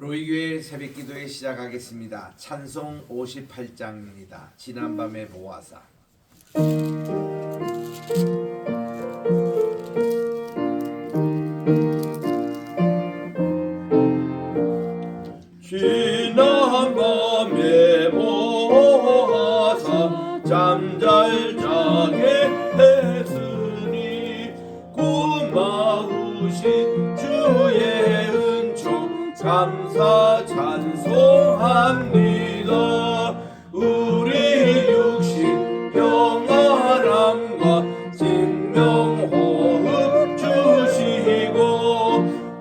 로이교회 새벽기도회 시작하겠습니다. 찬송 58장입니다. 지난밤의 모아사. 지난밤의 모아사 잠잘 자게 했으니 고마우신 주의 은총 감사 찬송합니다. 우리 육신 평안함과 생명호흡 주시고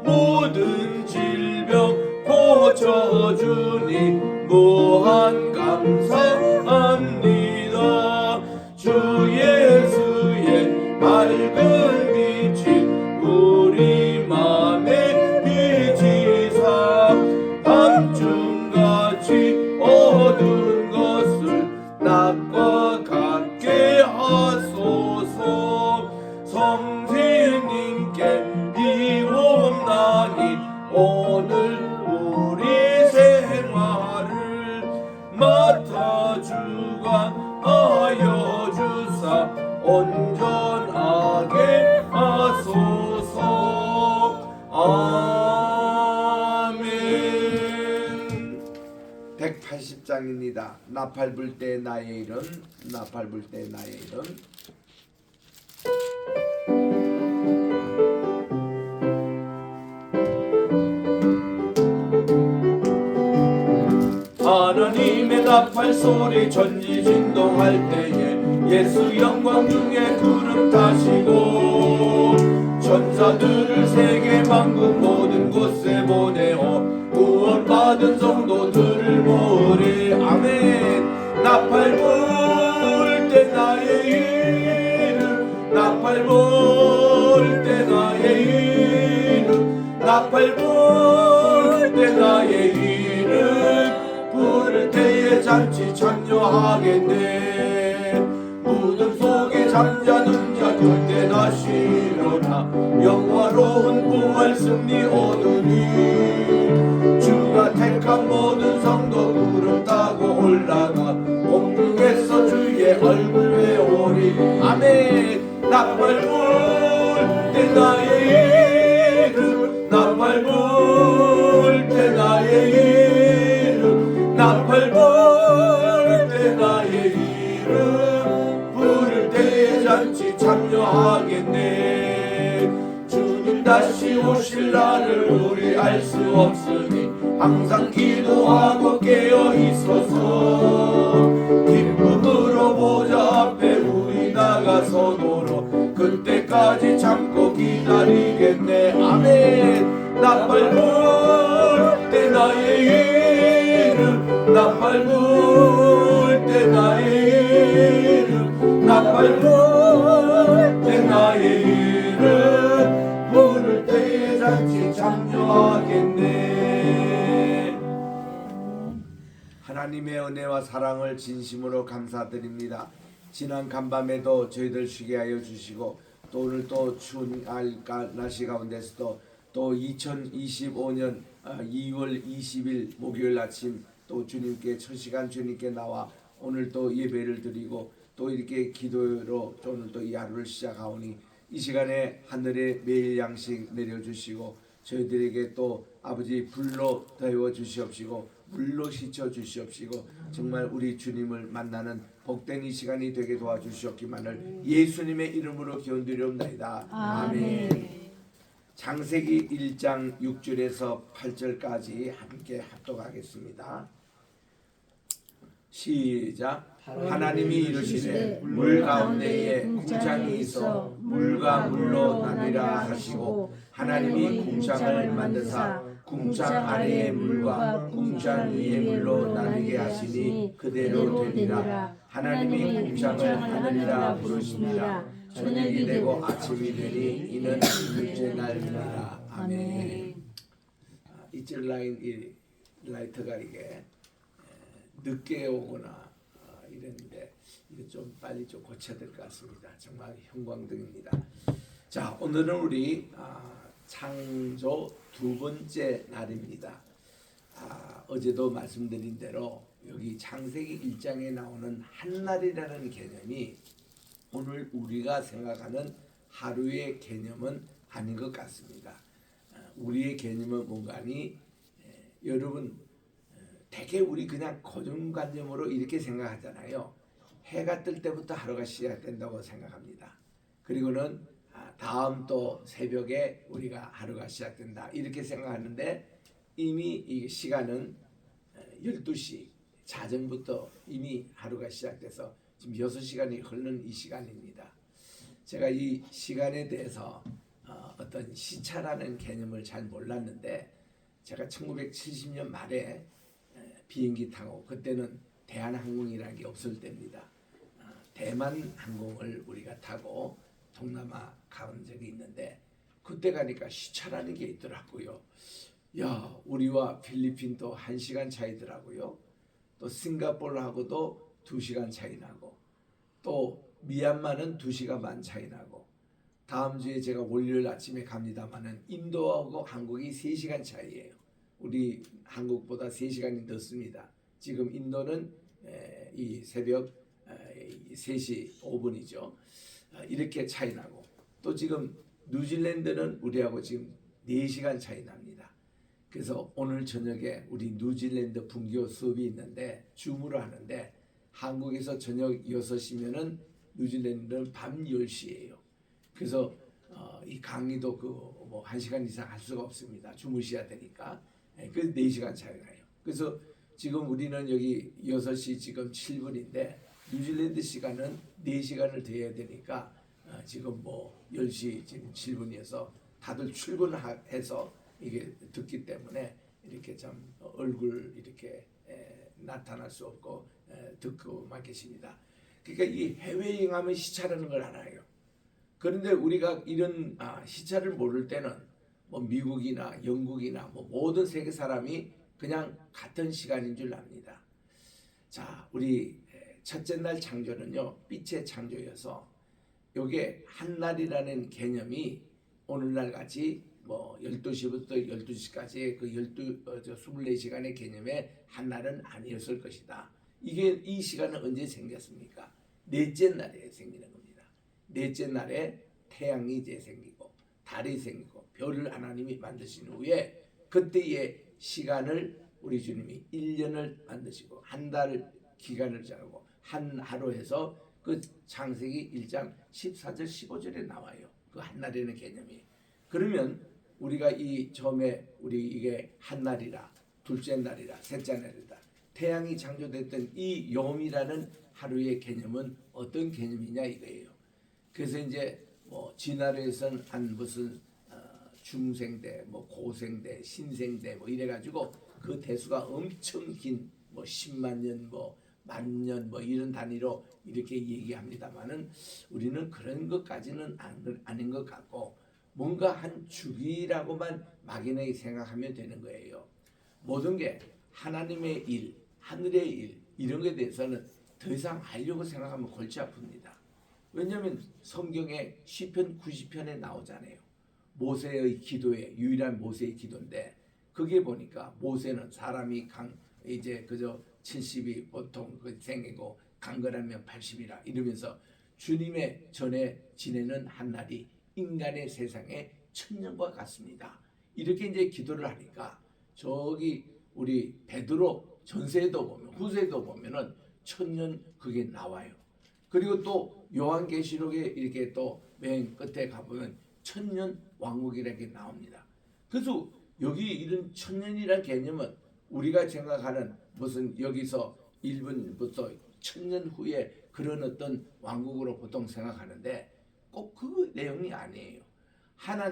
모든 질병 고쳐주니 무한 감사합니다. 주 예수의 밝은 빛이 우리 맘에 비치사 밤중같이 어두운 것을 낮과 같게 하소서. 성신님께 비옵나니 오늘 우리 생활을 맡아 주관하여 주사 온전하게 하소서. 아멘. 180장입니다. 나팔 불 때 나의 이름, 나팔 불 때 나의 이름. 하나님의 나팔 소리 전지 진동할 때에 예수 영광 중에 구름 타시고 천사들을 세계 만국 모든 곳에 보내어 구원받은 성도들을 모으리. 아멘. 나팔 불 때 나의 이름, 나팔 불 때 나의 이름, 나팔 불 때 나의 이름 부를 때에 잔치 참여하겠네. 무덤 속에 잠자는 자 그때나 쉬려나 영화로운 부활 승리 오느니 주가 택한 모든 성도 구름 타고 올라가 공중에서 주의 얼굴 배우리. 아멘. 나팔 불 때 나의 이름, 나팔 불 때 나의 이름, 나팔 불 때 나의 이름 부를 때에 잔치 참여하겠네. 주님 다시 오실 날을 우리 알 수 없으니 항상 기도하고 깨어 있어서 기쁨으로 보좌 앞에 우리 나가서도록 그때까지 참고 기다리겠네. 아멘. 나팔 불 때 나의 이름, 나팔 불 때 나의 이름, 나팔 불 때 나의 이름 부를 때에 잔치 참여하겠네. 하나님의 은혜와 사랑을 진심으로 감사드립니다. 지난 간밤에도 저희들 쉬게 하여 주시고 또 오늘 또 추운 날씨 가운데서도 또 2025년 2월 20일 목요일 아침 또 주님께 첫 시간 주님께 나와 오늘 또 예배를 드리고 또 이렇게 기도로 오늘 또 이 하루를 시작하오니 이 시간에 하늘에 매일 양식 내려주시고 저희들에게 또 아버지 불로 데워 주시옵시고 물로 씻어 주시옵시고 정말 우리 주님을 만나는 복된 이 시간이 되게 도와주시옵기만을 예수님의 이름으로 기원드리옵나이다. 아멘. 창세기 1장 6절에서 8절까지 함께 합독하겠습니다. 시작. 하나님이 이르시되 물 가운데에 궁창이 있어 물과 물로 나뉘라 하시고 하나님이 궁창을 만드사 궁창 아래의 물과 궁창 위의 물로 나뉘게 하시니 그대로 되니라. 하나님이 궁창을 하늘이라 부르시니라. 저녁이 되고 아침이 되니 이는 둘째 날이니라. 아멘. 이절 라이트가 이게 늦게 오거나 이랬는데 이거 좀 빨리 좀 고쳐야 될 것 같습니다. 정말 형광등입니다. 자, 오늘은 우리 창조 두 번째 날입니다. 어제도 말씀드린 대로 여기 창세기 1장에 나오는 한날이라는 개념이 오늘 우리가 생각하는 하루의 개념은 아닌 것 같습니다. 우리의 개념은 뭔가니 여러분 대개 우리 그냥 고정관념으로 이렇게 생각하잖아요. 해가 뜰 때부터 하루가 시작된다고 생각합니다. 그리고는 다음 또 새벽에 우리가 하루가 시작된다 이렇게 생각하는데 이미 이 시간은 12시 자정부터 이미 하루가 시작돼서 지금 6시간이 흐르는 이 시간입니다. 제가 이 시간에 대해서 어떤 시차라는 개념을 잘 몰랐는데 제가 1970년 말에 비행기 타고 그때는 대한항공이라는 게 없을 때입니다. 대만 항공을 우리가 타고 동남아 가본 적이 있는데 그때 가니까 시차라는 게 있더라고요. 야, 우리와 필리핀도 1시간 차이더라고요. 또 싱가포르하고도 2시간 차이 나고 또 미얀마는 2시간 반 차이 나고 다음 주에 제가 월요일 아침에 갑니다마는 인도하고 한국이 3시간 차이예요. 우리 한국보다 3시간이 늦습니다. 지금 인도는 이 새벽 3시 5분이죠. 이렇게 차이 나고 또 지금 뉴질랜드는 우리하고 지금 4시간 차이 납니다. 그래서 오늘 저녁에 우리 뉴질랜드 분교 수업이 있는데 줌으로 하는데 한국에서 저녁 6시면은 뉴질랜드는 밤 10시예요. 그래서 이 강의도 뭐 1시간 이상 할 수가 없습니다. 주무셔야 되니까. 그 4시간 차이 나요. 그래서 지금 우리는 여기 6시 지금 7분인데 뉴질랜드 시간은 4시간을 더 해야 되니까 지금 뭐 10시 지금 7분이어서 다들 출근해서 이게 듣기 때문에 이렇게 참 얼굴 이렇게 나타날 수 없고 듣고만 계십니다. 그러니까 이 해외여행하면 시차라는 걸 알아요. 그런데 우리가 이런 시차를 모를 때는 뭐 미국이나 영국이나 뭐 모든 세계 사람이 그냥 같은 시간인 줄 압니다. 자, 우리 첫째 날 창조는요 빛의 창조여서 요게 한날이라는 개념이 오늘날 같이 뭐 12시부터 12시까지 그 24시간의 개념의 한날은 아니었을 것이다. 이 시간은 언제 생겼습니까? 넷째 날에 생기는 겁니다. 넷째 날에 태양이 이제 생기고 달이 생기고 별을 하나님이 만드신 후에 그때의 시간을 우리 주님이 1년을 만드시고 한 달 기간을 정하고 한 하루 해서 그 창세기 1장 14절 15절에 나와요. 그 한날이라는 개념이. 그러면 우리가 이 처음에 우리 이게 한날이라 둘째 날이라 셋째 날이다. 태양이 창조됐던 이 욤이라는 하루의 개념은 어떤 개념이냐 이거예요. 그래서 이제 뭐 진화론에서는 한 무슨 중생대, 뭐 고생대, 신생대 뭐 이래가지고 그 대수가 엄청 긴 뭐 10만 년, 뭐 만년 뭐 이런 단위로 이렇게 얘기합니다만은 우리는 그런 것까지는 아닌 것 같고 뭔가 한 주기라고만 막연하게 생각하면 되는 거예요. 모든 게 하나님의 일, 하늘의 일 이런 것에 대해서는 더 이상 알려고 생각하면 골치 아픕니다. 왜냐하면 성경에 시편 90편에 나오잖아요. 모세의 기도에 유일한 모세의 기도인데 그게 보니까 모세는 사람이 이제 그저 70이 보통 그 생이고 강건하면 80이라 이러면서 주님의 전에 지내는 한 날이 인간의 세상에 1000년과 같습니다. 이렇게 이제 기도를 하니까 저기 우리 베드로 전세에도 보면 후세에도 보면은 1000년 그게 나와요. 그리고 또 요한계시록에 이렇게 또 맨 끝에 가보면 1000년 왕국이라는 게 나옵니다. 그래서 여기 이런 1000년이라는 개념은 우리가 생각하는 무슨 여기서 1분부터 1000년 후에 그런 어떤 왕국으로 보통 생각하는데 꼭 그 내용이 아니에요.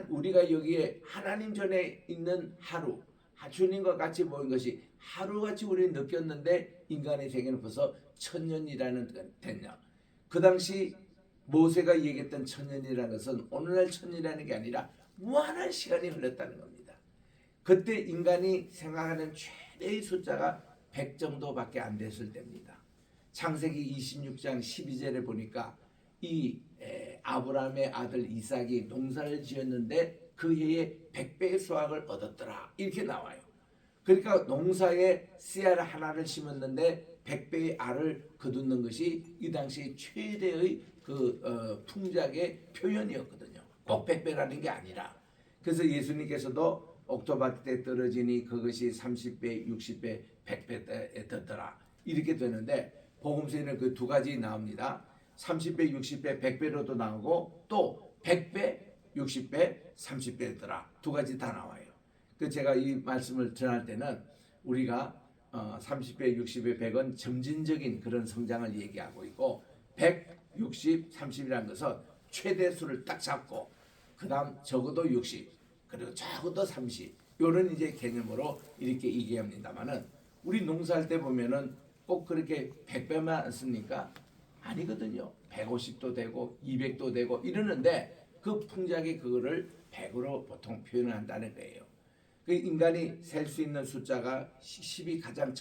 우리가 여기에 하나님 전에 있는 하루, 주님과 같이 모인 것이 하루같이 우리는 느꼈는데 인간의 세계는 벌써 1000년이라는 됐냐. 그 당시 모세가 얘기했던 1000년이라는 것은 오늘날 1000년이라는 게 아니라 무한한 시간이 흘렀다는 겁니다. 그때 인간이 생각하는 최대의 숫자가 100 정도밖에 안 됐을 때입니다. 창세기 26장 12절에 보니까 이 아브라함의 아들 이삭이 농사를 지었는데 그 해에 100배의 수확을 얻었더라 이렇게 나와요. 그러니까 농사에 씨알 하나를 심었는데 100배의 알을 거두는 것이 이 당시 최대의 풍작의 표현이었거든요. 꼭 100배라는 게 아니라. 그래서 예수님께서도 옥토밭 때 떨어지니 그것이 30배, 60배, 100배에 떴더라. 이렇게 되는데 복음서에는 그 두 가지 나옵니다. 30배, 60배, 100배로도 나오고 또 100배, 60배, 30배더라. 두 가지 다 나와요. 그 제가 이 말씀을 전할 때는 우리가 30배, 60배, 100은 점진적인 그런 성장을 얘기하고 있고 100, 60, 30이라는 것은 최대수를 딱 잡고 그 다음 적어도 60 그리고 적어도 30 이런 이제 개념으로 이렇게 얘기합니다만은 우리 농사할 때 보면은 꼭 그렇게 100배만 쓰니까 아니거든요. 150도 되고 200도 되고 이러는데 그 풍작이 그거를 100으로 보통 표현을 한다는 거예요. 그 인간이 셀 수 있는 숫자가 10이 가장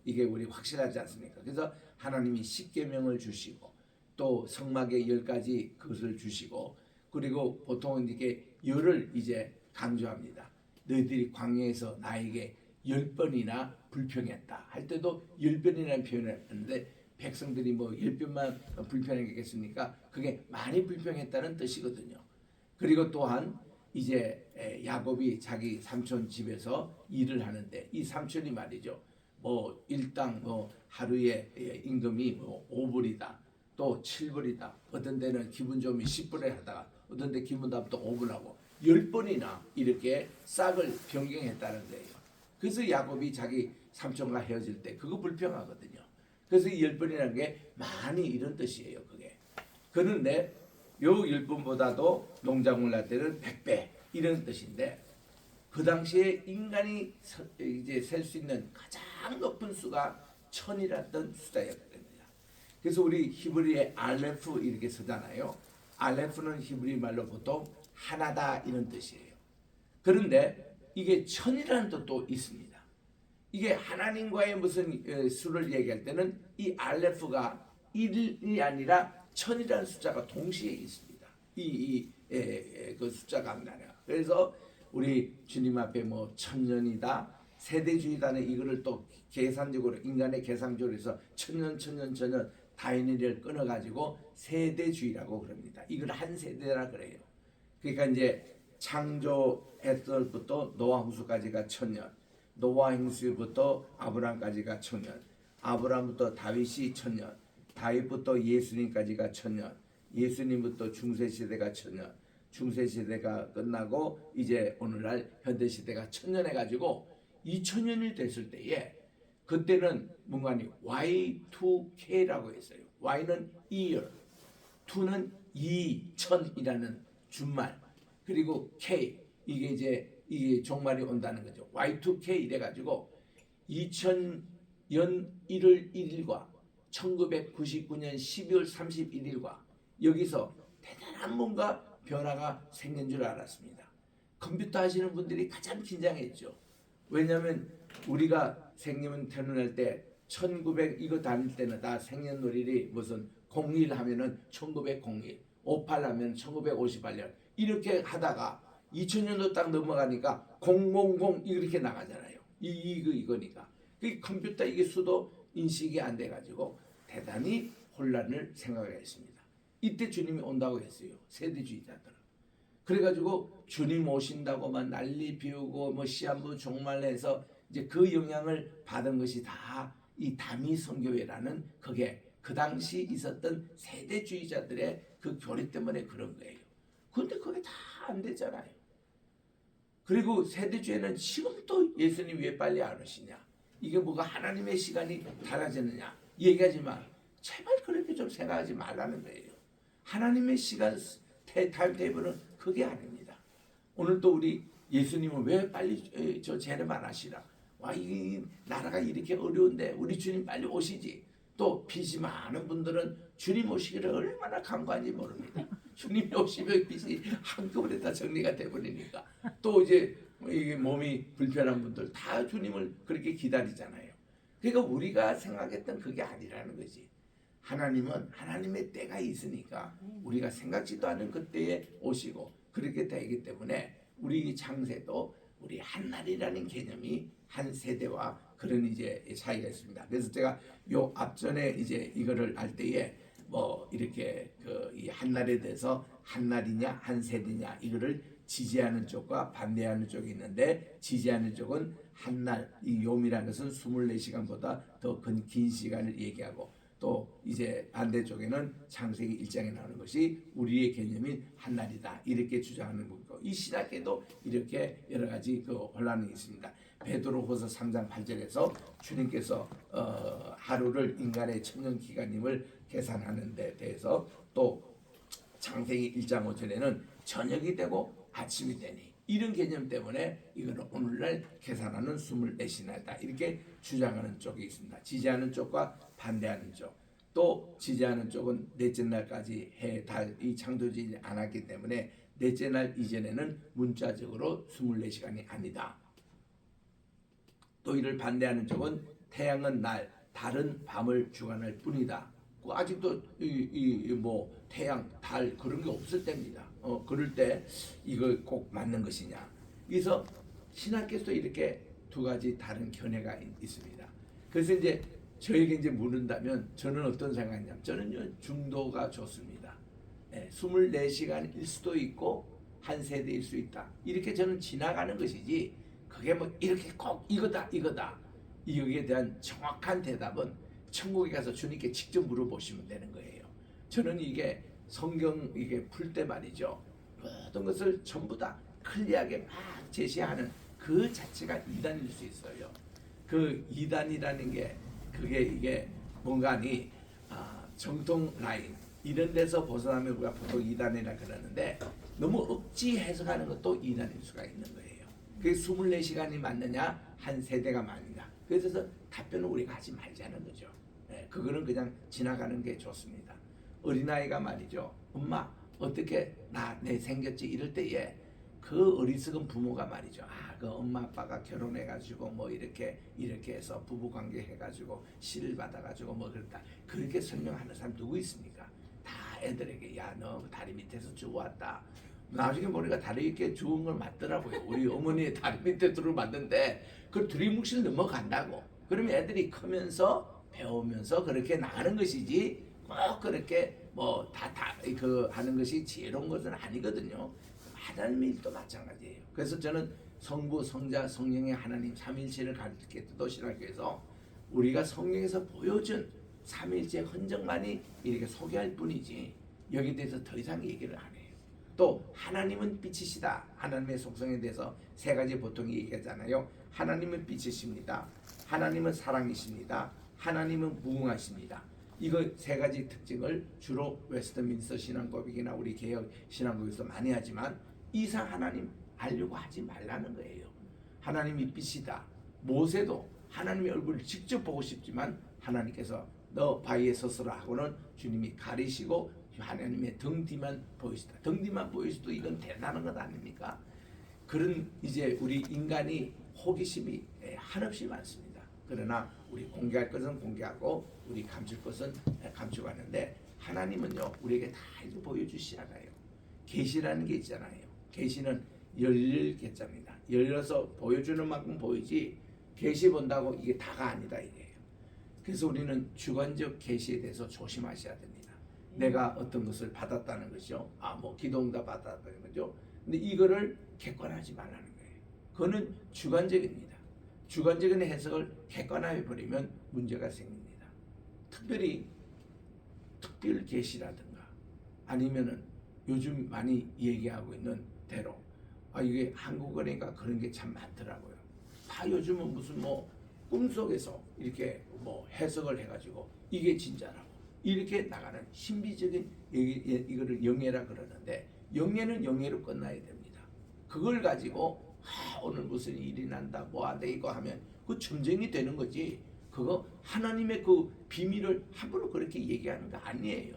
이게 우리 확실하지 않습니까? 그래서 하나님이 10계명을 주시고 또 성막에 10가지 그것을 주시고 그리고 보통 이렇게 열을 이제 강조합니다. 너희들이 광야에서 나에게 10번이나 불평했다 할 때도 10번이라는 표현을 했는데 백성들이 뭐 10번만 불평했겠습니까? 그게 많이 불평했다는 뜻이거든요. 그리고 또한 이제 야곱이 자기 삼촌 집에서 일을 하는데 이 삼촌이 말이죠. 뭐 일당 뭐 하루에 임금이 뭐 5불이다. 또 7불이다. 어떤 데는 기분 좋으면 10불에 하다가 어떤 데 기분 나쁘면 또 5불 하고 10번이나 이렇게 싹을 변경했다는 거예요. 그래서 야곱이 자기 삼촌과 헤어질 때 그거 불평하거든요. 그래서 이 10번이라는 게 많이 이런 뜻이에요. 그게. 그런데 요 10번보다도 농작물 날 때는 100배 이런 뜻인데 그 당시에 인간이 이제 셀 수 있는 가장 높은 수가 1000이랐던 숫자였습니다. 그래서 우리 히브리의 알레프 이렇게 쓰잖아요. 알레프는 히브리 말로 보통 하나다 이런 뜻이에요. 그런데 이게 1000이라는 뜻도 있습니다. 이게 하나님과의 무슨 수를 얘기할 때는 이 알레프가 1이 아니라 1000이라는 숫자가 동시에 있습니다. 그 숫자가 나요. 그래서 우리 주님 앞에 뭐 1000년이다, 세대주의다는 이거를 또 계산적으로 인간의 계산적으로 해서 1000년 다인을 끊어가지고 세대주의라고 그럽니다. 이걸 한 세대라 그래요. 그러니까 이제 창조했을부터 노아 후수까지가 1000년, 노아 행수부터 아브라함까지가 1000년, 아브라함부터 다윗이 1000년, 다윗부터 예수님까지가 1000년, 예수님부터 중세시대가 1000년, 중세시대가 끝나고 이제 오늘날 현대시대가 1000년 해가지고 2000년이 됐을 때에 그때는 문관이 Y2K라고 했어요. Y는 year, 2는 2000이라는 준말, 그리고 K 이게 종말이 온다는 거죠. Y2K 이래가지고 2000년 1월 1일과 1999년 12월 31일과 여기서 대단한 뭔가 변화가 생긴 줄 알았습니다. 컴퓨터 하시는 분들이 가장 긴장했죠. 왜냐하면 우리가 생년 태어날 때 1900 이거 다닐 때는 다 생년월일이 무슨 01 하면은 1901, 58 하면 1958년 이렇게 하다가 2000년도 딱 넘어가니까 000 이렇게 나가잖아요. 이거니까. 그 컴퓨터 이게 수도 인식이 안 돼가지고 대단히 혼란을 생각했습니다. 이때 주님이 온다고 했어요. 세대주의자들은. 그래가지고 주님 오신다고만 난리 피우고 뭐 시한부 종말해서 이제 그 영향을 받은 것이 다 이 다미선교회라는 그게 그 당시 있었던 세대주의자들의 그 교리 때문에 그런 거예요. 그런데 그게 다 안 되잖아요. 그리고 세대주의는 지금도 예수님 왜 빨리 안 오시냐? 이게 뭐가 하나님의 시간이 달라졌느냐? 얘기하지만 제발 그렇게 좀 생각하지 말라는 거예요. 하나님의 시간 타임테이블은 그게 아닙니다. 오늘 또 우리 예수님은 왜 빨리 저 재림 안 하시나? 와, 이 나라가 이렇게 어려운데 우리 주님 빨리 오시지. 또 빚이 많은 분들은 주님 오시기를 얼마나 간구한지 모릅니다. 주님이 오시면 빚이 한꺼번에 다 정리가 돼버리니까 또 이제 이게 몸이 불편한 분들 다 주님을 그렇게 기다리잖아요. 그러니까 우리가 생각했던 그게 아니라는 거지. 하나님은 하나님의 때가 있으니까 우리가 생각지도 않은 그때에 오시고 그렇게 되기 때문에 우리 창세도 우리 한날이라는 개념이 한 세대와 그런 이제 차이가 있습니다. 그래서 제가 요 앞전에 이제 이거를 할 때에 뭐 이렇게 그 이 한날에 대해서 한날이냐 한 세대냐 이거를 지지하는 쪽과 반대하는 쪽이 있는데, 지지하는 쪽은 한날, 이 요미라는 것은 24시간보다 더 긴 시간을 얘기하고, 또 이제 반대쪽에는 창세기 1장에 나오는 것이 우리의 개념인 한날이다 이렇게 주장하는 거고, 이 신학계도 이렇게 여러 가지 그 혼란이 있습니다. 베드로후서 3장 8절에서 주님께서 하루를 인간의 천년 기간임을 계산하는 데 대해서, 또 창세기 1장 5절에는 저녁이 되고 아침이 되니, 이런 개념 때문에 이거는 오늘날 계산하는 24시나다 이렇게 주장하는 쪽이 있습니다. 지지하는 쪽과 반대하는 쪽. 또 지지하는 쪽은 넷째 날까지 해, 달이 창조되지 않았기 때문에 넷째 날 이전에는 문자적으로 24시간이 아니다. 또 이를 반대하는 쪽은 태양은 날, 달은 밤을 주관할 뿐이다. 아직도 뭐 태양, 달 그런 게 없을 때입니다. 그럴 때 이걸 꼭 맞는 것이냐. 그래서 신학계에서 이렇게 두 가지 다른 견해가 있습니다. 그래서 이제 저에게 이제 물은다면 저는 어떤 생각이냐면, 저는 중도가 좋습니다. 24시간일 수도 있고 한 세대일 수 있다. 이렇게 저는 지나가는 것이지, 그게 뭐 이렇게 꼭 이거다 여기에 대한 정확한 대답은 천국에 가서 주님께 직접 물어보시면 되는 거예요. 저는 이게 성경 이게 풀 때 말이죠, 모든 것을 전부 다 클리어하게 막 제시하는 그 자체가 이단일 수 있어요. 그 이단이라는 게 그게 이게 뭔가니 정통 라인 이런 데서 벗어나면 우리가 보통 이단이라 그러는데, 너무 억지 해석하는 것도 이단일 수가 있는 거예요. 그게 24시간이 맞느냐 한 세대가 맞느냐. 그래서 답변을 우리가 하지 말자는 거죠. 그거는 그냥 지나가는 게 좋습니다. 어린아이가 말이죠, 엄마 어떻게 내 생겼지 이럴 때에 그 어리석은 부모가 말이죠, 그 엄마 아빠가 결혼해가지고 뭐 이렇게 해서 부부관계 해가지고 시를 받아가지고 뭐 그렇다 그렇게 설명하는 사람 누구 있습니까? 다 애들에게 야 너 다리 밑에서 죽어왔다. 나중에 보니까 다리 밑에 죽은 걸 맞더라고요. 우리 어머니의 다리 밑에 들어 맞는데 그걸 들이묵실 넘어간다고. 그러면 애들이 크면서 배우면서 그렇게 나가는 것이지, 꼭 그렇게 뭐 그 하는 것이 지혜로운 것은 아니거든요. 하나님의 일도 마찬가지예요. 그래서 저는 성부, 성자, 성령의 하나님 삼일체를 가르치겠다도 신학교에서 우리가 성경에서 보여준 삼일체 흔적만이 이렇게 소개할 뿐이지 여기에 대해서 더 이상 얘기를 안 해요. 또 하나님은 빛이시다. 하나님의 속성에 대해서 세 가지 보통 얘기하잖아요. 하나님은 빛이십니다. 하나님은 사랑이십니다. 하나님은 무궁하십니다. 이거 세 가지 특징을 주로 웨스트민스터 신앙고백이나 우리 개혁 신앙고백에서 많이 하지만, 이상 하나님 알려고 하지 말라는 거예요. 하나님이 빛이다. 모세도 하나님의 얼굴을 직접 보고 싶지만 하나님께서 너 바위에 서서라 하고는 주님이 가리시고 하나님의 등 뒤만 보이시다. 등 뒤만 보이시도 이건 대단한 것 아닙니까? 그런 이제 우리 인간이 호기심이 한없이 많습니다. 그러나 우리 공개할 것은 공개하고 우리 감출 것은 감추고 하는데, 하나님은요 우리에게 다 이렇게 보여주시잖아요. 계시라는 게 있잖아요. 계시는 열릴 계자입니다. 열려서 보여주는 만큼 보이지 계시 본다고 이게 다가 아니다 이게요. 그래서 우리는 주관적 계시에 대해서 조심하셔야 됩니다. 내가 어떤 것을 받았다는 것이요, 뭐 기도응답 받았다는 거죠. 근데 이거를 객관하지 말라는 거예요. 그거는 주관적입니다. 주관적인 해석을 객관화해 버리면 문제가 생깁니다. 특별히 특별 계시라든가 아니면은 요즘 많이 얘기하고 있는 대로 이게 한국어니까 그런 게 참 많더라고요. 다 요즘은 무슨 뭐 꿈속에서 이렇게 뭐 해석을 해가지고 이게 진짜라고 이렇게 나가는 신비적인 이거를 영예라 그러는데, 영예는 영예로 끝나야 됩니다. 그걸 가지고 오늘 무슨 일이 난다 뭐 한다 이거 하면 그 점쟁이 되는 거지, 그거 하나님의 그 비밀을 함부로 그렇게 얘기하는 거 아니에요.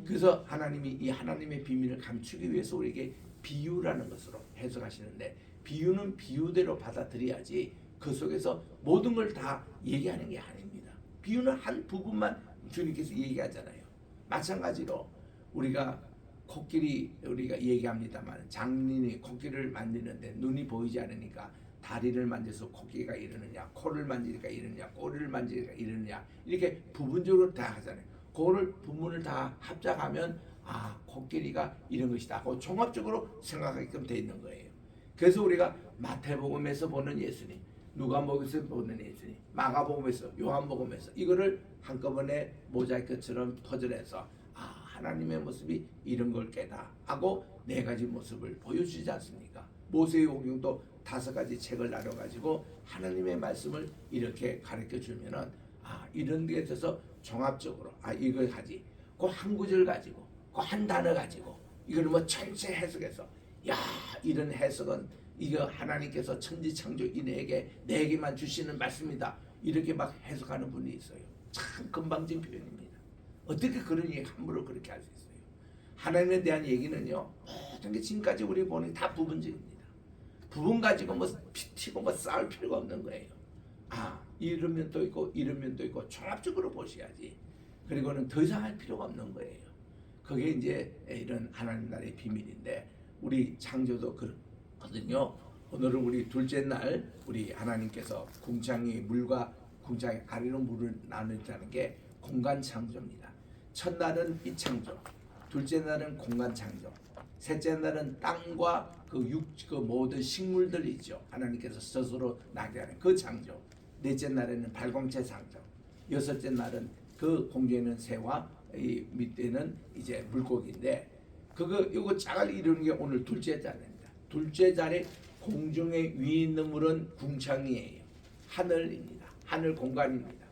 그래서 하나님이 이 하나님의 비밀을 감추기 위해서 우리에게 비유라는 것으로 해석하시는데, 비유는 비유대로 받아들여야지 그 속에서 모든 걸 다 얘기하는 게 아닙니다. 비유는 한 부분만 주님께서 얘기하잖아요. 마찬가지로 우리가 코끼리 우리가 얘기합니다만 장인이 코끼리를 만지는데 눈이 보이지 않으니까 다리를 만져서 코끼리가 이러느냐, 코를 만지니까 이러느냐, 꼬리를 만지니까 이러느냐, 이렇게 부분적으로 다 하잖아요. 그거를 부분을 다 합작하면 코끼리가 이런 것이다 하고 종합적으로 생각하게끔 돼 있는 거예요. 그래서 우리가 마태복음에서 보는 예수님, 누가복음에서 보는 예수님, 마가복음에서, 요한복음에서 이거를 한꺼번에 모자이크처럼 퍼즐해서 하나님의 모습이 이런 걸 깨다 하고 4가지 모습을 보여주지 않습니까? 모세오경도 5가지 책을 나눠가지고 하나님의 말씀을 이렇게 가르쳐 주면은 이런 데 있어서 종합적으로 이걸 하지, 그 한 구절 가지고, 그 한 단어 가지고 이걸 뭐 전체 해석해서 이런 해석은 이거 하나님께서 천지창조 인에게 내게만 주시는 말씀이다 이렇게 막 해석하는 분이 있어요. 참 건방진 표현입니다. 어떻게 그런 얘기 함부로 그렇게 할 수 있어요? 하나님에 대한 얘기는요, 모든 게 지금까지 우리 보는 게 다 부분적입니다. 부분 가지고 뭐 피튀고 뭐 싸울 필요가 없는 거예요. 이런 면도 있고 이런 면도 있고 종합적으로 보셔야지. 그리고는 더 이상 할 필요가 없는 거예요. 그게 이제 이런 하나님 나라의 비밀인데 우리 창조도 그렇거든요. 오늘은 우리 둘째 날 우리 하나님께서 궁창이 물과 궁창이 아래로 물을 나누자는 게 공간 창조입니다. 첫날은 빛 창조, 둘째 날은 공간 창조, 셋째 날은 땅과 그 모든 식물들이 있죠. 하나님께서 스스로 나게 하는 그 창조. 넷째 날에는 발광체 창조. 여섯째 날은 그 공중에 있는 새와 이 밑에는 이제 물고기인데 이거 짝을 이루는 게 오늘 둘째 자리입니다. 둘째 자리 공중에 위에 있는 물은 궁창이에요. 하늘입니다. 하늘 공간입니다.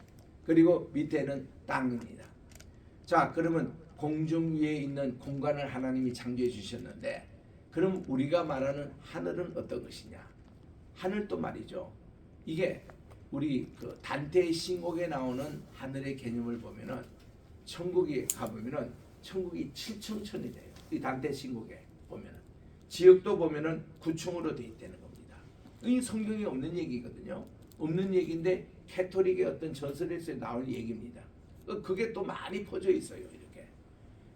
그리고 밑에는 땅입니다. 자, 그러면 공중 위에 있는 공간을 하나님이 창조해 주셨는데 그럼 우리가 말하는 하늘은 어떤 것이냐? 하늘도 말이죠. 이게 우리 그 단테의 신곡에 나오는 하늘의 개념을 보면은 천국에 가보면은 천국이 7층천이 돼요. 이 단테 신곡에 보면은 지역도 보면은 9층으로 돼 있다는 겁니다. 이 성경에 없는 얘기거든요. 없는 얘기인데 캐톨릭의 어떤 전설에서 나온 얘기입니다. 그게 또 많이 퍼져 있어요. 이렇게.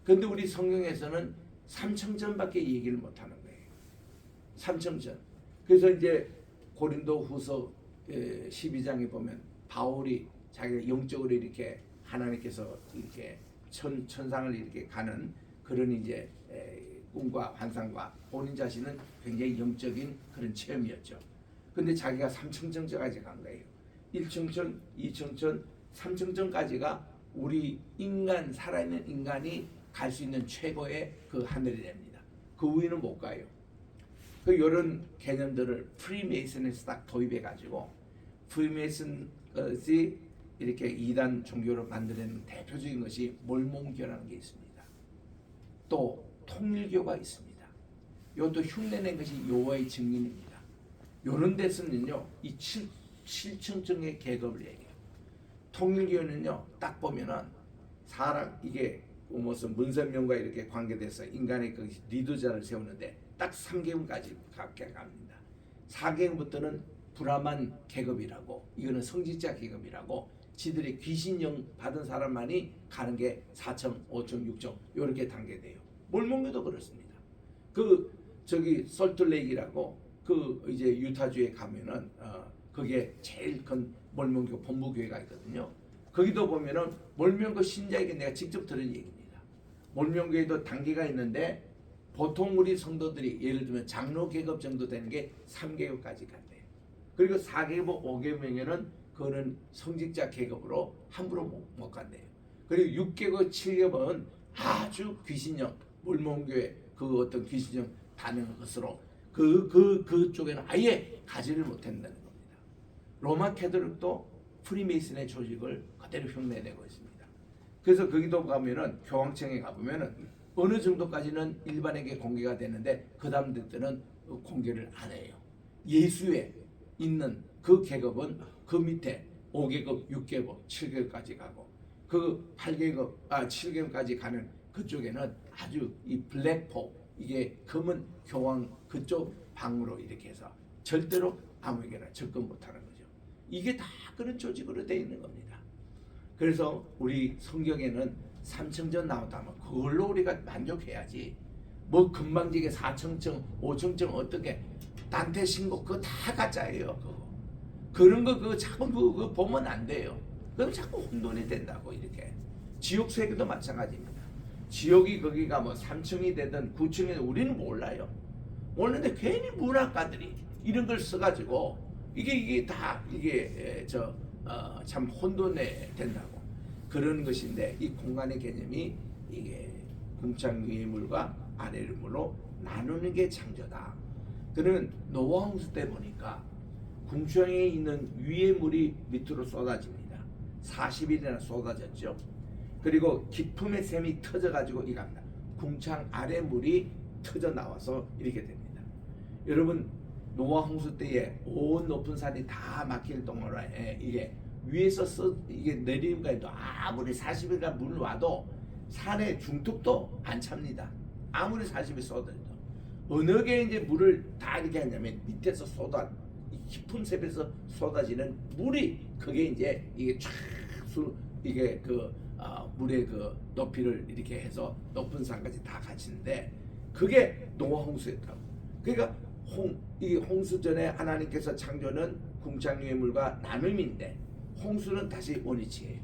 그런데 우리 성경에서는 3층전밖에 얘기를 못하는 거예요. 3층전. 그래서 이제 고린도후서 12장에 보면 바울이 자기가 영적으로 이렇게 하나님께서 이렇게 천상을 이렇게 가는 그런 이제 꿈과 환상과 본인 자신은 굉장히 영적인 그런 체험이었죠. 근데 자기가 3층전까지 간 거예요. 1층전, 2층전, 3층전까지가 우리 인간, 살아있는 인간이 갈 수 있는 최고의 그 하늘이 됩니다. 그 위는 못 가요. 이런 개념들을 프리메이슨에서 딱 도입해가지고 프리메이슨이 이렇게 2단 종교로 만드는 대표적인 것이 몰몬교라는 게 있습니다. 또 통일교가 있습니다. 이것도 흉내낸 것이 여호와의 증인입니다. 이런 데서는요, 이 7층의 계급을 얘기해요. 통일교는요, 딱 보면은 사람 이게 무슨 문선명과 이렇게 관계돼서 인간의 그 리더자를 세우는데 딱 3계급까지 갑니다. 4계급부터는 브라만 계급이라고, 이거는 성직자 계급이라고, 지들이 귀신령 받은 사람만이 가는 게 4층, 5층, 6층 이렇게 단계돼요. 몰몬교도 그렇습니다. 저기 솔트레이크라고 이제 유타주에 가면은 그게 제일 큰 몰몬교 본부교회가 있거든요. 거기도 보면은 몰몬교 신자에게 내가 직접 들은 얘기입니다. 몰몬교에도 단계가 있는데 보통 우리 성도들이 예를 들면 장로 계급 정도 되는 게 3계급까지 간대요. 그리고 4계급, 5계급이면은 그거는 성직자 계급으로 함부로 못 간대요. 그리고 6계급, 7계급은 아주 귀신형, 몰몬교회 그 어떤 귀신형 다니는 것으로 그쪽에는 아예 가지를 못한다는 겁니다. 로마 캐톨릭도 프리메이슨의 조직을 그대로 흉내내고 있습니다. 그래서 거기도 가면은 교황청에 가보면은 어느 정도까지는 일반에게 공개가 되는데 그 다음 때는 공개를 안 해요. 예수에 있는 그 계급은 그 밑에 5계급, 6계급, 7계급까지 가고 그 7계급까지 가는 그쪽에는 아주 이 블랙포, 이게 검은 교황 그쪽 방으로 이렇게 해서 절대로 아무에게나 접근 못하는 거죠. 이게 다 그런 조직으로 되어 있는 겁니다. 그래서 우리 성경에는 3층전 나온다면 그걸로 우리가 만족해야지 뭐 금방지게 4천층 5천층 어떻게 단테 신고 그거 다 가짜예요. 그거 그런 거 그거 자꾸 그거 보면 안 돼요. 그럼 자꾸 혼돈이 된다고. 이렇게 지옥 세계도 마찬가지입니다. 지옥이 거기가 뭐 3층이 되든 9층이 되든 우리는 몰라요. 모르는데 괜히 문학가들이 이런 걸 써가지고 이게 다 이게 참 혼돈이 된다고 그런 것인데, 이 공간의 개념이 이게 궁창 위의 물과 아래의 물로 나누는 게 창조다. 그러면 노아 홍수 때 보니까 궁창에 있는 위의 물이 밑으로 쏟아집니다. 40일이나 쏟아졌죠. 그리고 기품의 샘이 터져가지고 이갑니다. 궁창 아래 물이 터져 나와서 이렇게 됩니다. 여러분, 노아 홍수 때에 온 높은 산이 다 막힐 동안에 이게 위에서 이게 내리니까 아무리 40일간 물 와도 산의 중턱도 안 찹니다. 아무리 40일 쏟아도 어느 게 이제 물을 다 이렇게 하냐면 밑에서 깊은 샘에서 쏟아지는 물이 그게 이제 이게 이게 물의 그 높이를 이렇게 해서 높은 산까지 다 갇히는데 그게 노아 홍수였다고. 그러니까 이 홍수 전에 하나님께서 창조는 궁창유의 물과 나눔인데 홍수는 다시 원위치예요.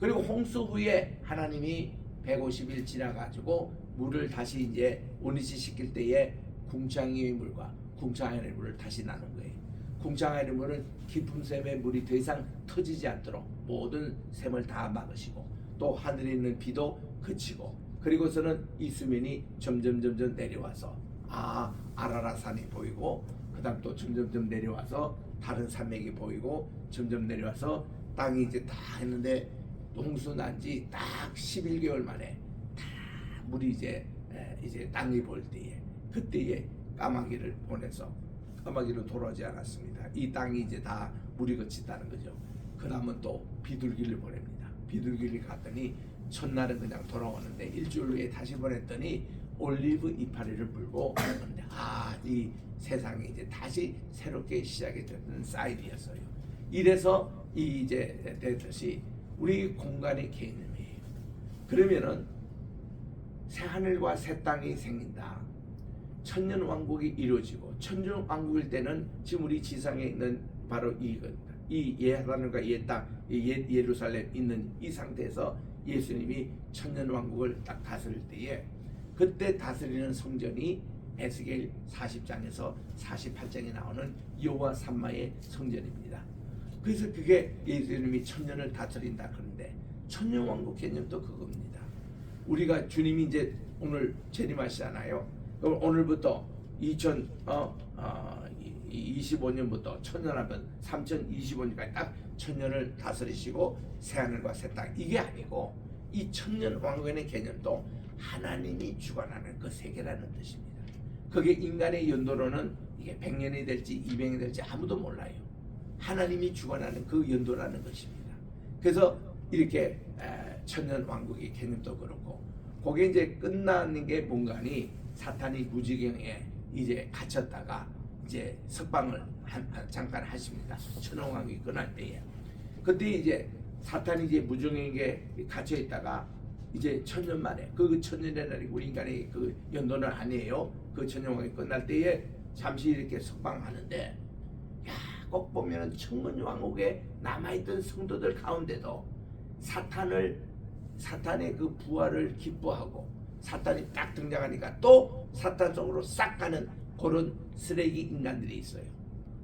그리고 홍수 후에 하나님이 150일 지나가지고 물을 다시 이제 원위치 시킬 때에 궁창유의 물과 궁창하의 물을 다시 나눈 거예요. 궁창하의 물은 깊은 샘의 물이 더 이상 터지지 않도록 모든 샘을 다 막으시고 또 하늘에 있는 비도 그치고 그리고서는 이 수면이 점점 내려와서 아라라산이 보이고 그 다음 또 점점 내려와서 다른 산맥이 보이고 점점 내려와서 땅이 이제 다 했는데 홍수 난지 딱 11개월 만에 다 물이 이제 땅이 볼 때에 그때에 까마귀를 보내서 까마귀로 돌아오지 않았습니다. 이 땅이 이제 다 물이 그친다는 거죠. 그 다음은 또 비둘기를 보냅니다. 비둘기를 갔더니 첫날은 그냥 돌아오는데 일주일 후에 다시 보냈더니 올리브 이파리를 불고 오는데 이 세상이 이제 다시 새롭게 시작이 되는 사인이었어요. 이래서 이제 되듯이 우리 공간의 개념이에요. 그러면은 새 하늘과 새 땅이 생긴다. 천년 왕국이 이루어지고 천년 왕국일 때는 지금 우리 지상에 있는 바로 이겁니다. 이 예하늘과 예땅, 예루살렘 있는 이 상태에서 예수님이 천년 왕국을 딱 다스릴 때에 그때 다스리는 성전이 에스겔 40장에서 48장에 나오는 여호와 삼마의 성전입니다. 그래서 그게 예수님이 천년을 다스린다 그런데 천년 왕국 개념도 그겁니다. 우리가 주님이 이제 오늘 재림하시잖아요. 오늘부터 2025년부터 천년하면 3025년까지 딱 천년을 다스리시고 새하늘과 새 땅 이게 아니고 이 천년 왕국의 개념도 하나님이 주관하는 그 세계라는 뜻입니다. 그게 인간의 연도로는 이게 100년이 될지 200년이 될지 아무도 몰라요. 하나님이 주관하는 그 연도라는 것입니다. 그래서 이렇게 천년 왕국의 개념도 그렇고 그게 이제 끝나는 게 뭔가니 사탄이 무지경에 이제 갇혔다가 이제 석방을 잠깐 하십니다. 천년 왕국이 끝날 때에 그때 이제 사탄이 이제 무지경에 갇혀 있다가 이제 천년 만에 그 천년이라는 우리 인간의 그 연도는 아니에요. 그 천년 왕국이 끝날 때에 잠시 이렇게 석방하는데 꼭 보면은 천년 왕국에 남아있던 성도들 가운데도 사탄의 그 부활을 기뻐하고 사탄이 딱 등장하니까 또 사탄 속으로 싹 가는 그런 쓰레기 인간들이 있어요.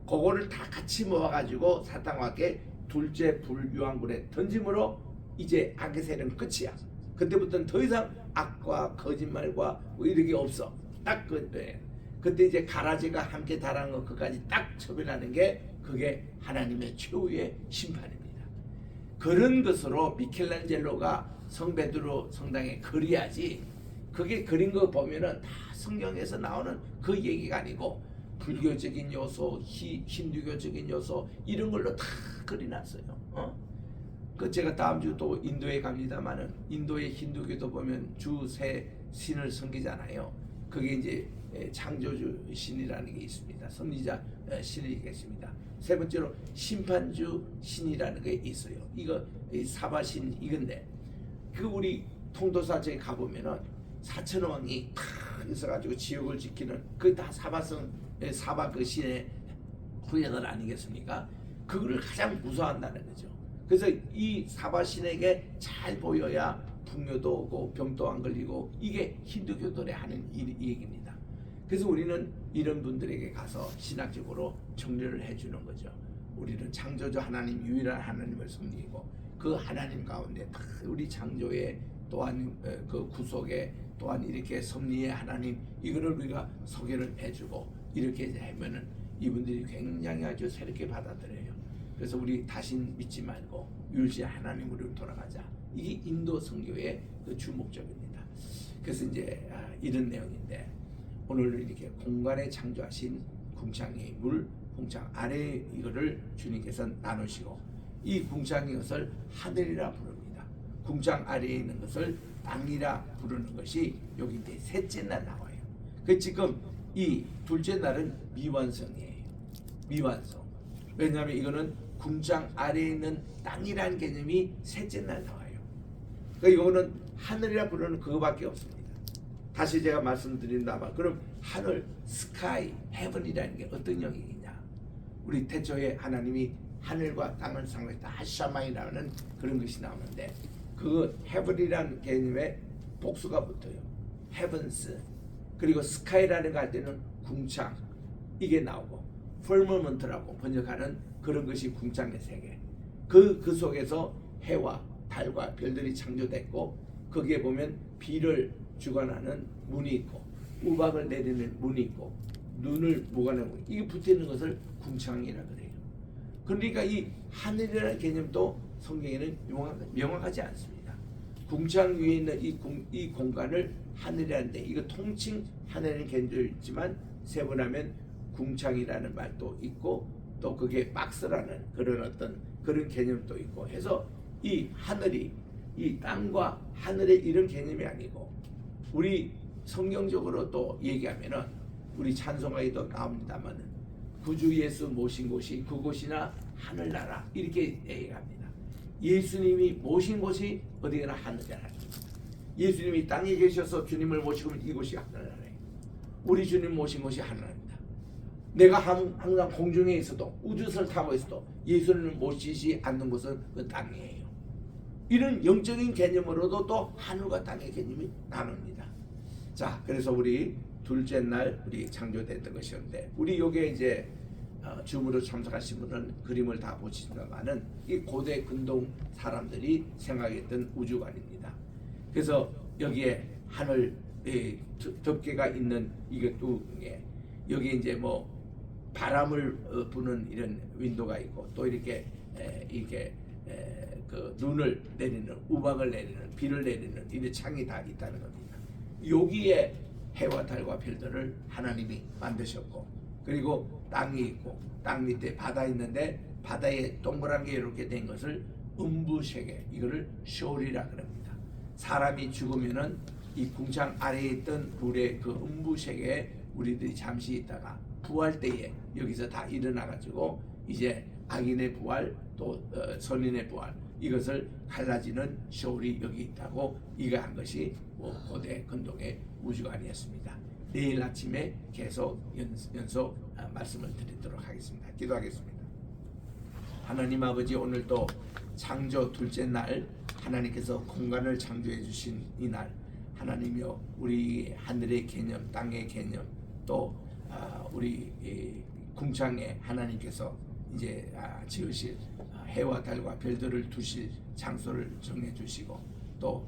그거를 다 같이 모아가지고 사탄과 함께 둘째 불유황불에 던짐으로 이제 악의 세력은 끝이야. 그때부터는 더 이상 악과 거짓말과 뭐 이런 게 없어. 딱 그때 이제 가라지가 함께 달하는 거 그까지 딱 처벌하는 게 그게 하나님의 최후의 심판입니다. 그런 것으로 미켈란젤로가 성베드로 성당에 그려야지 그게 그린 거 보면은 다 성경에서 나오는 그 얘기가 아니고 불교적인 요소, 힌두교적인 요소 이런 걸로 다 그려놨어요. 그 제가 다음 주 또 인도에 갑니다만은 인도의 힌두교도 보면 주 세 신을 섬기잖아요. 그게 이제 창조주 신이라는 게 있습니다. 섭리자 신이 계십니다. 세 번째로 심판주 신이라는 게 있어요. 이거 사바신 이건데 그 우리 통도사 저기 가보면은 사천왕이 큰 있어가지고 지옥을 지키는 그 다 사바 그 신의 후예들 아니겠습니까? 그거를 가장 무서워한다는 거죠. 그래서 이 사바 신에게 잘 보여야 풍요도 오고 병도 안 걸리고 이게 힌두교들의 하는 이 얘기입니다. 그래서 우리는 이런 분들에게 가서 신학적으로 정리를 해주는 거죠. 우리는 창조주 하나님 유일한 하나님을 섬기고 그 하나님 가운데 다 우리 창조의 또한 그 구속에 또한 이렇게 섭리의 하나님 이거를 우리가 소개를 해주고 이렇게 하면은 이분들이 굉장히 아주 새롭게 받아들여요. 그래서 우리 다시 믿지 말고 유일신 하나님으로 돌아가자. 이게 인도 선교의 그 주목적입니다. 그래서 이제 이런 내용인데 오늘 이렇게 공간에 창조하신 궁창의 물, 궁창 아래 이거를 주님께서 나누시고 이 궁창의 것을 하늘이라 부릅니다. 궁창 아래에 있는 것을 땅이라 부르는 것이 여기 이제 셋째 날 나와요. 그 지금 이 둘째 날은 미완성이에요. 미완성. 왜냐하면 이거는 궁창 아래에 있는 땅이라는 개념이 셋째 날 나와요. 그러니까 이거는 하늘이라 부르는 그거밖에 없습니다. 다시 제가 말씀드린다면 그럼 하늘, 스카이, 헤븐이라는 게 어떤 영역이냐? 우리 태초에 하나님이 하늘과 땅을 상징했다 하샤마이라는 그런 것이 나오는데 그 헤븐이라는 개념에 복수가 붙어요. 헤븐스. 그리고 스카이라는 거 할 때는 궁창 이게 나오고 퍼머먼트라고 번역하는 그런 것이 궁창의 세계. 그 속에서 해와 달과 별들이 창조됐고 거기에 보면 비를 주관하는 문이 있고 우박을 내리는 문이 있고 눈을 보관하는 문 이게 붙어있는 것을 궁창이라 그래요. 그러니까 이 하늘이라는 개념도 성경에는 명확하지 않습니다. 궁창 위에 있는 이 공간을 하늘이라는데 이거 통칭 하늘이라는 개념도 있지만 세분하면 궁창이라는 말도 있고 또 그게 박스라는 그런 어떤 그런 개념도 있고 해서 이 하늘이 이 땅과 하늘의 이런 개념이 아니고 우리 성경적으로 또 얘기하면은 우리 찬송가에도 나옵니다만은 구주 예수 모신 곳이 그곳이나 하늘나라 이렇게 얘기합니다. 예수님이 모신 곳이 어디나 하늘나라. 예수님이 땅에 계셔서 주님을 모시고 이곳이 하늘나라예요. 우리 주님 모신 곳이 하늘나라입니다. 내가 항상 공중에 있어도 우주선을 타고 있어도 예수님을 모시지 않는 곳은 그 땅이에요. 이런 영적인 개념으로도 또 하늘과 땅의 개념이 나눕니다. 자, 그래서 우리 둘째 날 우리 창조됐던 것이었는데 우리 요게 이제 줌으로 참석하신 분은 그림을 다 보시지만은 이 고대 근동 사람들이 생각했던 우주관입니다. 그래서 여기에 하늘 덮개가 있는 이게 여기 이제 뭐 바람을 부는 이런 윈도가 있고 또 이렇게 그 눈을 내리는 우박을 내리는 비를 내리는 이런 창이 다 있다는 겁니다. 여기에 해와 달과 별들을 하나님이 만드셨고 그리고 땅이 있고 땅 밑에 바다 있는데 바다에 동그란 게 이렇게 된 것을 음부세계 이거를 쇼리라 그럽니다. 사람이 죽으면은 이 궁창 아래에 있던 물의 그 음부세계에 우리들이 잠시 있다가 부활 때에 여기서 다 일어나 가지고 이제 악인의 부활 또 선인의 부활 이것을 갈라지는 쇼리 여기 있다고 이거 한 것이 고대 근동의 우주관이었습니다. 내일 아침에 계속 연속 말씀을 드리도록 하겠습니다. 기도하겠습니다. 하나님 아버지 오늘도 창조 둘째 날 하나님께서 공간을 창조해 주신 이 날 하나님이여 우리 하늘의 개념 땅의 개념 또 우리 궁창에 하나님께서 이제 지으실 해와 달과 별들을 두실 장소를 정해 주시고 또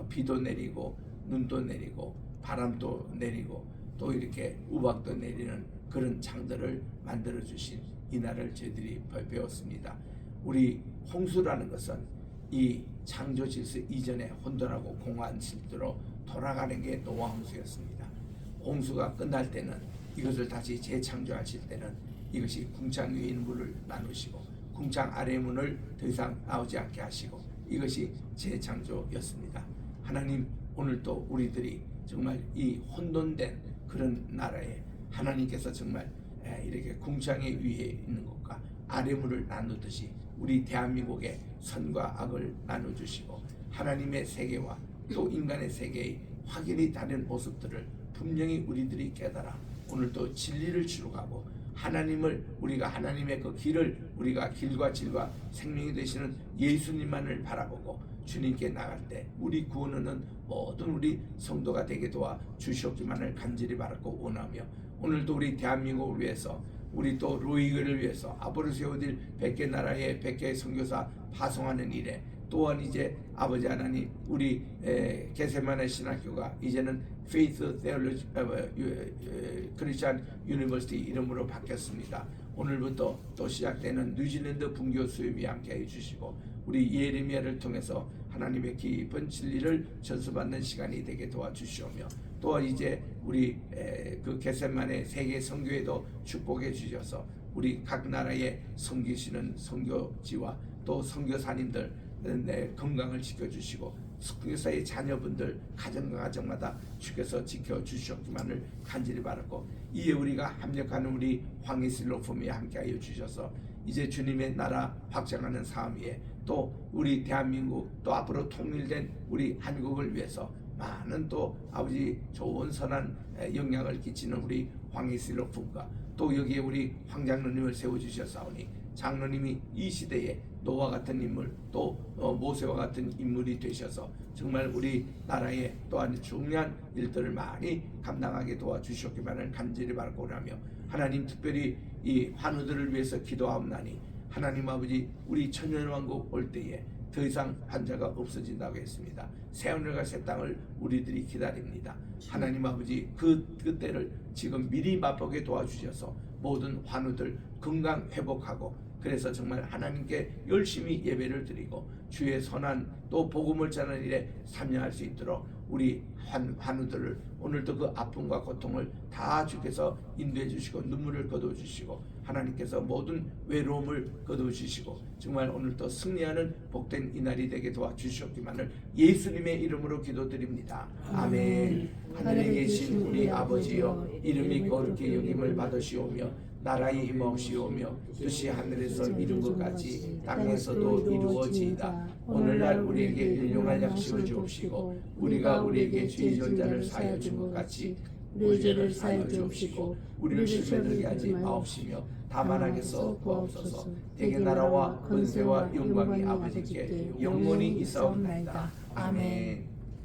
비도 내리고 눈도 내리고 바람도 내리고 또 이렇게 우박도 내리는 그런 창들을 만들어 주신 이 날을 저희들이 배웠습니다. 우리 홍수라는 것은 이 창조 질서 이전에 혼돈하고 공허한 질서로 돌아가는 게 노아 홍수였습니다. 홍수가 끝날 때는 이것을 다시 재창조하실 때는 이것이 궁창 위에 있는 물을 나누시고 궁창 아래 문을 더 이상 나오지 않게 하시고 이것이 재창조였습니다. 하나님 오늘도 우리들이 정말 이 혼돈된 그런 나라에 하나님께서 정말 이렇게 궁창의 위에 있는 것과 아래 문을 나누듯이 우리 대한민국의 선과 악을 나눠주시고 하나님의 세계와 또 인간의 세계의 확연히 다른 모습들을 분명히 우리들이 깨달아 오늘 또 진리를 추구하고 하나님을 우리가 하나님의 그 길을 우리가 길과 질과 생명이 되시는 예수님만을 바라보고 주님께 나갈 때 우리 구원은 모든 우리 성도가 되게 도와 주시옵기만을 간절히 바라고 원하며 오늘도 우리 대한민국을 위해서 우리 또 로이교를 위해서 앞으로 세워질 100개 나라의 100개 선교사 파송하는 일에 또한 이제 아버지 하나님 우리 게세마네 신학교가 이제는 페이스 테올로지 크리스천 유니버시티 이름으로 바뀌었습니다. 오늘부터 또 시작되는 뉴질랜드 분교 수협이 함께해 주시고 우리 예레미야를 통해서 하나님의 깊은 진리를 전수받는 시간이 되게 도와주시오며 또한 이제 우리 그 게세마네 세계 선교에도 축복해 주셔서 우리 각 나라에 섬기시는 선교지와 또 선교사님들 건강을 지켜주시고 선교사의 자녀분들 가정마다 주께서 지켜주시옵기만을 간절히 바라고 이에 우리가 합력하는 우리 황희슬로품이 함께하여 주셔서 이제 주님의 나라 확장하는 삶 위에 또 우리 대한민국 또 앞으로 통일된 우리 한국을 위해서 많은 또 아버지 좋은 선한 영향을 끼치는 우리 황희슬로품과 또 여기에 우리 황장로님을 세워주셨사오니 장로님이 이 시대에 노아 같은 인물 또 모세와 같은 인물이 되셔서 정말 우리 나라에 또한 중요한 일들을 많이 감당하게 도와주셨기만을 간절히 바라고 하며 하나님 특별히 이 환우들을 위해서 기도하옵나니 하나님 아버지 우리 천년왕국 올 때에 더 이상 환자가 없어진다고 했습니다. 새하늘과 새 땅을 우리들이 기다립니다. 하나님 아버지 그때를 지금 미리 맛보게 도와주셔서 모든 환우들 건강 회복하고 그래서 정말 하나님께 열심히 예배를 드리고 주의 선한 또 복음을 전하는 일에 참여할 수 있도록 우리 환우들을 오늘도 그 아픔과 고통을 다 주께서 인도해 주시고 눈물을 거두어 주시고 하나님께서 모든 외로움을 거두어 주시고 정말 오늘도 승리하는 복된 이날이 되게 도와주시옵기만을 예수님의 이름으로 기도드립니다. 아멘. 하늘에 계신 우리 아버지여 이름이 거룩히 여김을 받으시오며 나라의 임하옵시오며 뜻이 하늘에서 이룬 것 같이 땅에서도 이루어지이다. 오늘날 우리에게 일용할 약식을 주옵시고 우리가 우리에게 죄 지은 자를 사하여 준 것 같이 우리 죄를 사하여 주옵시고 우리를 시험에 들게 하지 마옵시며 다만 하게서 구하옵소서. 대개 나라와 권세와 영광이 아버지께 영원히 있사옵나이다. 아멘.